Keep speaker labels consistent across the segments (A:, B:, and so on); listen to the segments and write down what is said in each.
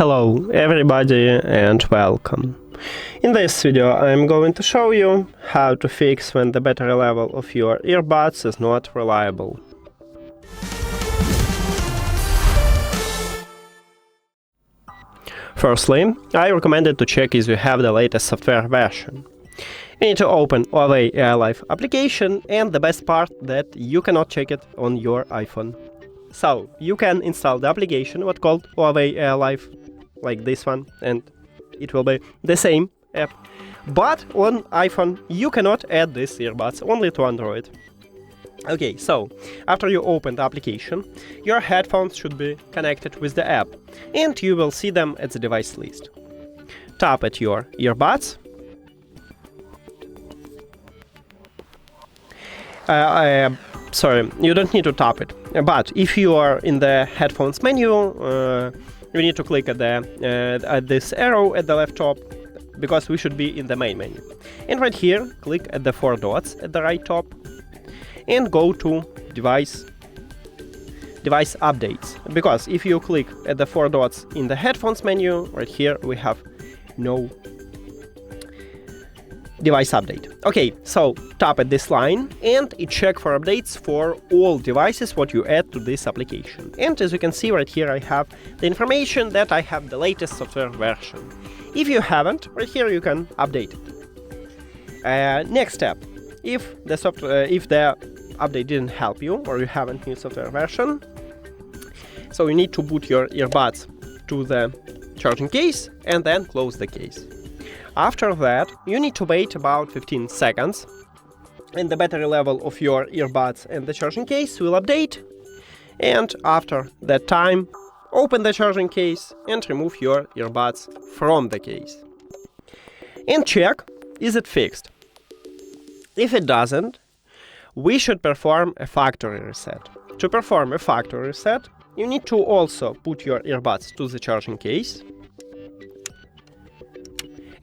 A: Hello everybody and welcome. In this video I'm going to show you how to fix when the battery level of your earbuds is not reliable. Firstly, I recommend it to check if you have the latest software version. You need to open OVALife application, and the best part that you cannot check it on your iPhone. So, you can install the application what's called OVALife, like this one, and it will be the same app. But on iPhone you cannot add these earbuds, only to Android. Okay, so after you open the application, your headphones should be connected with the app, and you will see them at the device list. Tap at your earbuds. Sorry, you don't need to tap it, but if you are in the headphones menu, you need to click at this arrow at the left top, because we should be in the main menu. And right here, click at the 4 dots at the right top, and go to device updates. Because if you click at the 4 dots in the headphones menu, right here we have no device update. Okay, so tap at this line and it check for updates for all devices what you add to this application. And as you can see right here, I have the information that I have the latest software version. If you haven't, right here you can update it. Next step, if the update didn't help you or you haven't new software version, so you need to boot your earbuds to the charging case and then close the case. After that, you need to wait about 15 seconds, and the battery level of your earbuds and the charging case will update. And after that time, open the charging case and remove your earbuds from the case. And check, is it fixed? If it doesn't, we should perform a factory reset. To perform a factory reset, you need to also put your earbuds to the charging case.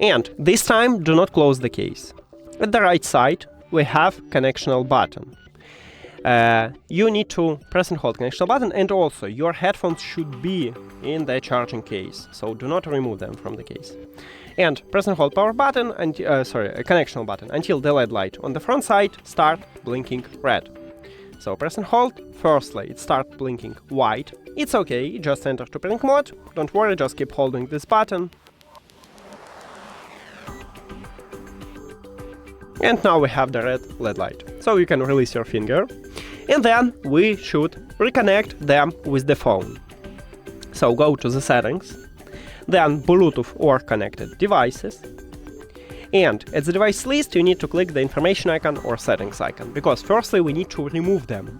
A: And this time, do not close the case. At the right side, we have connectional button. You need to press and hold connectional button, and also your headphones should be in the charging case, so do not remove them from the case. And press and hold power button, and connectional button, until the LED light on the front side start blinking red. So press and hold. Firstly, it starts blinking white. It's okay, just enter to panic mode. Don't worry, just keep holding this button. And now we have the red LED light, so you can release your finger, and then we should reconnect them with the phone. So go to the settings, then Bluetooth or connected devices, and at the device list you need to click the information icon or settings icon, because firstly we need to remove them.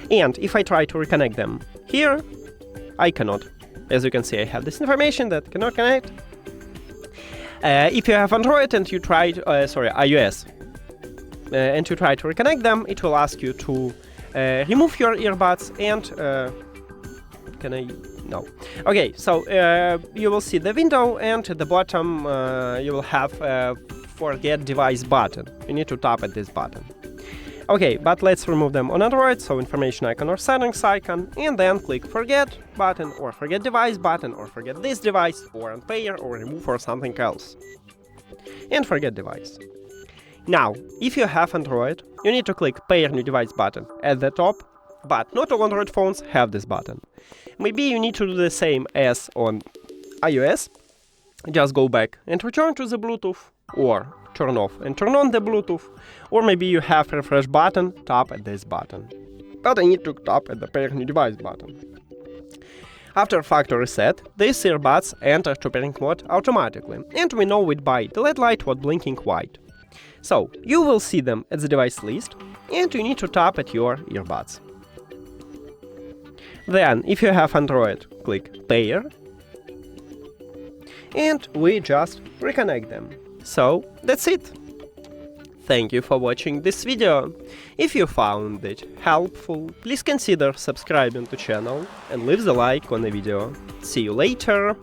A: And if I try to reconnect them here, I cannot. As you can see, I have this information that cannot connect. If you have Android and you try iOS, and you try to reconnect them, it will ask you to remove your earbuds and can I? No. Okay, so you will see the window, and at the bottom you will have forget device button. You need to tap at this button. Okay, but let's remove them on Android, so information icon or settings icon, and then click forget button or forget device button or forget this device or unpair or remove or something else. And forget device. Now, if you have Android, you need to click pair new device button at the top, but not all Android phones have this button. Maybe you need to do the same as on iOS. Just go back and return to the Bluetooth, or turn off and turn on the Bluetooth, or maybe you have refresh button, tap at this button. But I need to tap at the pair new device button. After factory reset, these earbuds enter to pairing mode automatically, and we know it by the LED light was blinking white. So you will see them at the device list, and you need to tap at your earbuds. Then, if you have Android, click pair, and we just reconnect them. So that's it. Thank you for watching this video. If you found it helpful, please consider subscribing to channel and leave the like on the video. See you later.